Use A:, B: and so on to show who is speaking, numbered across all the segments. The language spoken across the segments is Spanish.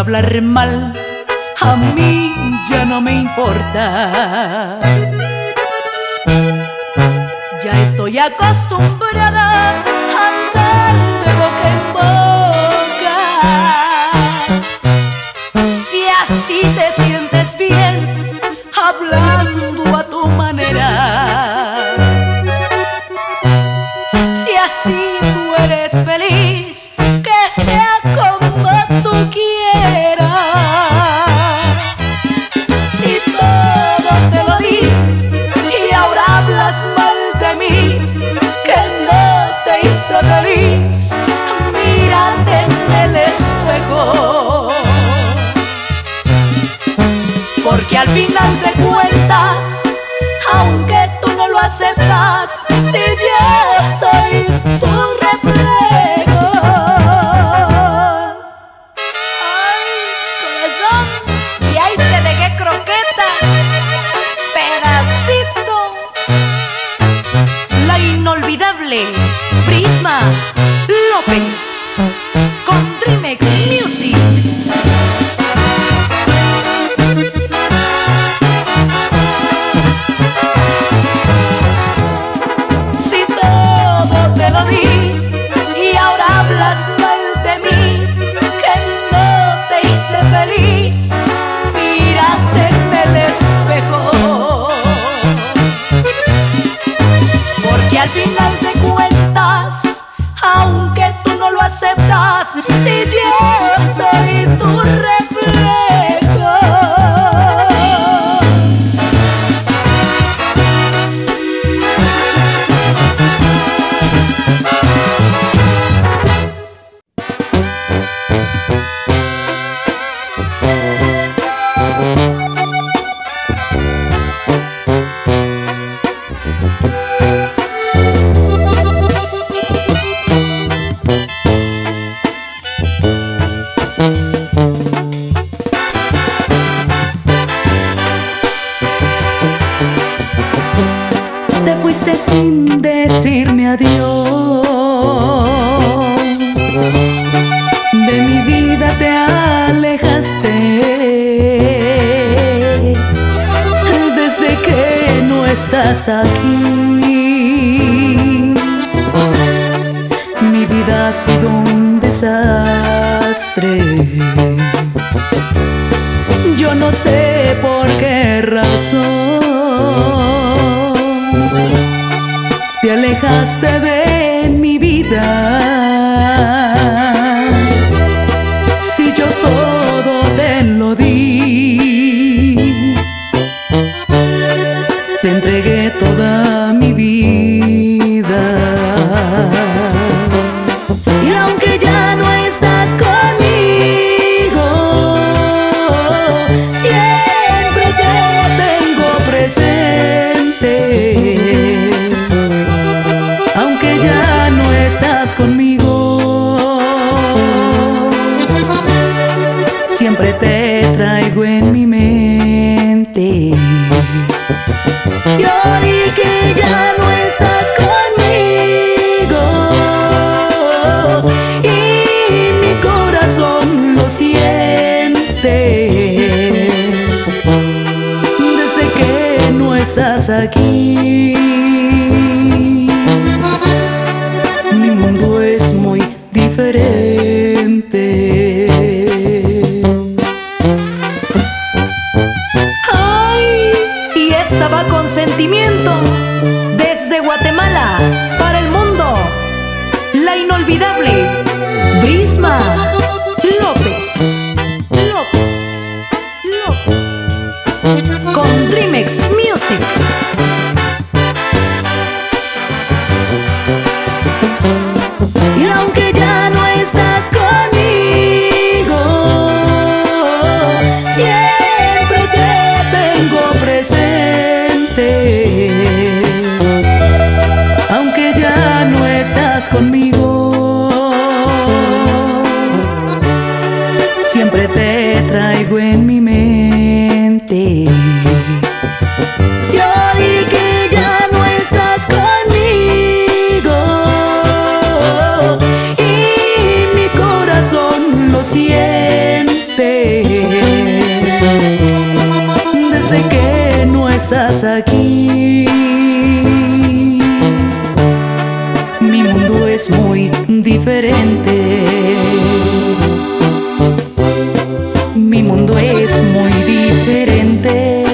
A: hablar mal a mí ya no me importa. Ya estoy acostumbrada a andar de boca en boca. Si así te sientes bien, hablando a tu manera, si así tú eres feliz, que sea como tú quieras. Si todo te lo di y ahora hablas mal de mí, que no te hizo feliz, mírate en el espejo. Porque al final de cuentas, aunque tú no lo aceptas, si yo soy tu reflejo. Ay, corazón, y ahí te dejé croquetas, pedacito. La inolvidable Prisma López con Dreamex Music. Y ahora hablas mal de mí, que no te hice feliz, mírate en el espejo. Porque al final de cuentas, aunque tú no lo aceptas, si yo soy tu reflejo. Te fuiste sin decirme adiós, de mi vida te alejaste, desde que no estás aquí. Mi vida ha sido un desastre. Yo no sé por qué razón te alejaste de mi vida. Si yo todo te lo di, te entregué toda mi vida. Y aunque ya no estás conmigo, siempre te tengo presente. Aunque ya no estás conmigo, siempre te traigo en mi mente. Y hoy que ya no estás conmigo, y mi corazón lo siente, desde que no estás aquí, mi mundo es muy diferente. Ay, y esta va con sentimiento, desde Guatemala para el mundo, la inolvidable Prisma López. Con Dreamex Music. Y aunque ya no estás conmigo, siempre te tengo presente. Aunque ya no estás conmigo, estás aquí. Mi mundo es muy diferente. Mi mundo es muy diferente.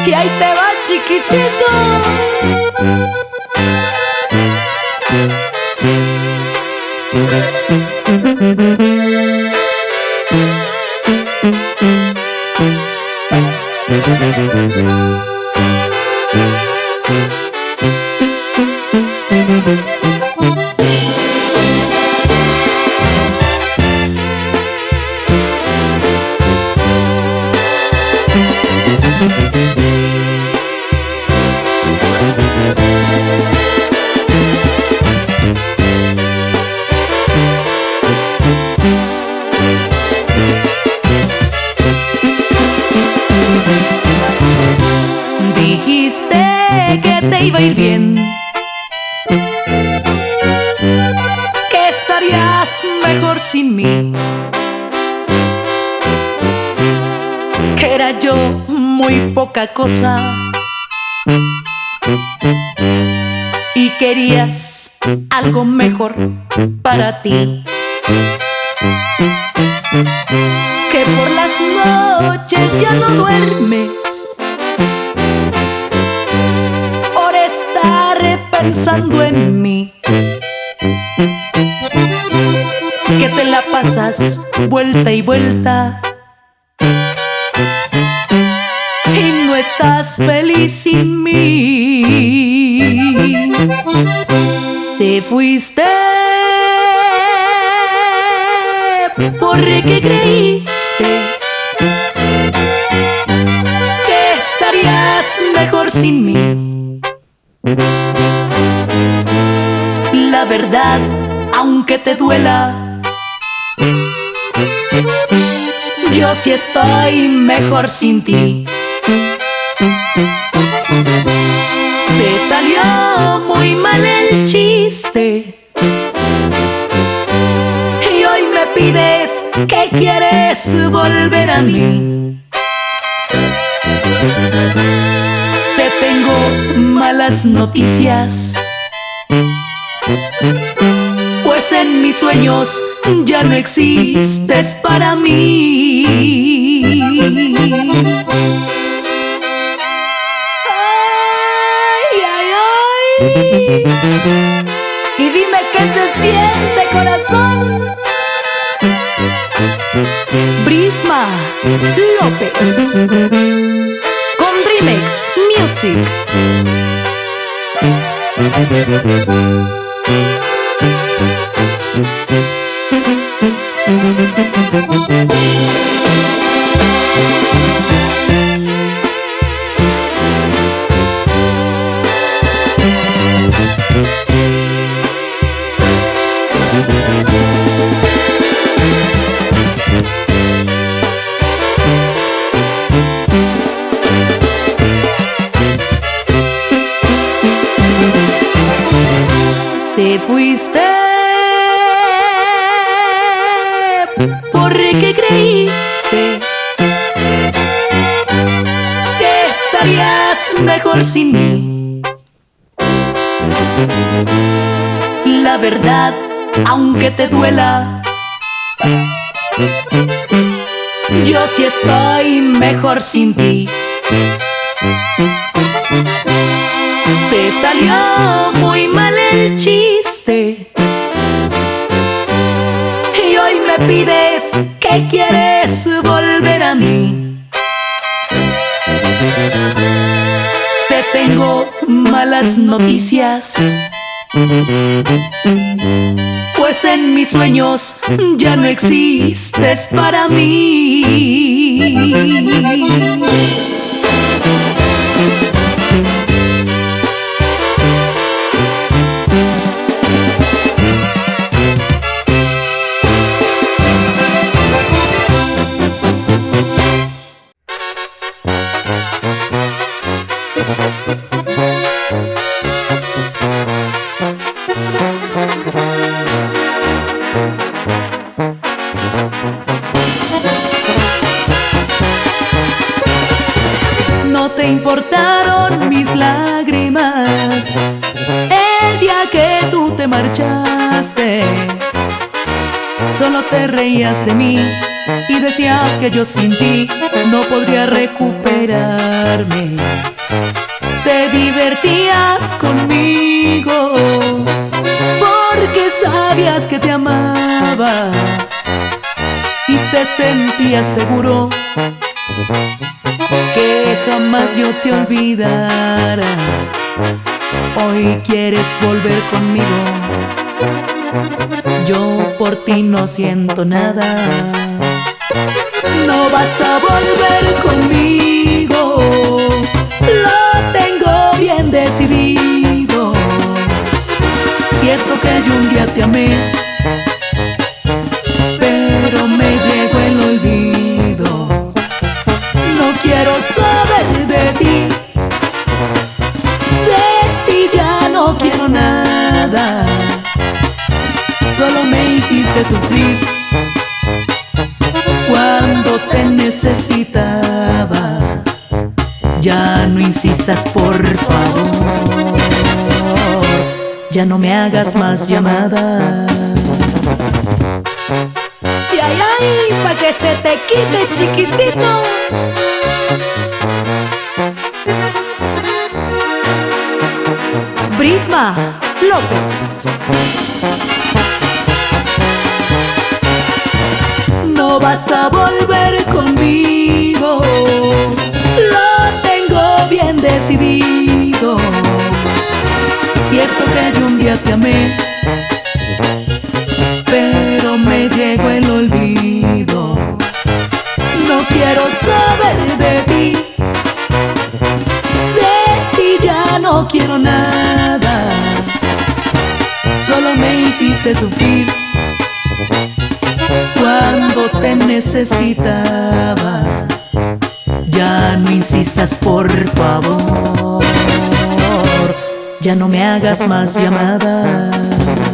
A: Y ahí te va, chiquitito. Dijiste que te iba a ir bien, que estarías mejor sin mí, que era yo muy poca cosa y querías algo mejor para ti, que por las noches ya no duermes por estar pensando en mí, que te la pasas vuelta y vuelta y no estás feliz sin mí. Te fuiste porque creíste que estarías mejor sin mí. La verdad, aunque te duela, yo sí estoy mejor sin ti. Te salió muy mal el chiste y hoy me pides que quieres volver a mí. Te tengo malas noticias, pues en mis sueños ya no existes para mí. Ay, ay, ay. Y dime qué se siente, corazón. Brisma López con Dreamex Music. Te fuiste porque creíste que estarías mejor sin mí. La verdad, aunque te duela, yo sí estoy mejor sin ti. Te salió muy mal el chiste y hoy me pides que quieres volver a mí. Te tengo malas noticias, pues en mis sueños ya no existes para mí. No te importaron mis lágrimas el día que tú te marchaste. Solo te reías de mí y decías que yo sin ti no podría recuperarme. Te divertías conmigo porque sabías que te amaba y te sentías seguro que jamás yo te olvidara. Hoy quieres volver conmigo, yo por ti no siento nada. No vas a volver conmigo, lo tengo bien decidido. Cierto que yo un día te amé, pero me llegó el olvido. No quiero saber de ti ya no quiero nada. Solo me hiciste sufrir cuando te necesitaba. Ya no insistas, por favor, ya no me hagas más llamadas. Y ay, ay, pa' que se te quite, chiquitito. Brisma López. No vas a volver conmigo, lo tengo bien decidido. Cierto que yo un día te amé, pero me llegó el olvido. No quiero saber de ti ya no quiero nada. Solo me hiciste sufrir cuando te necesitaba. Ya no insistas, por favor, ya no me hagas más llamadas.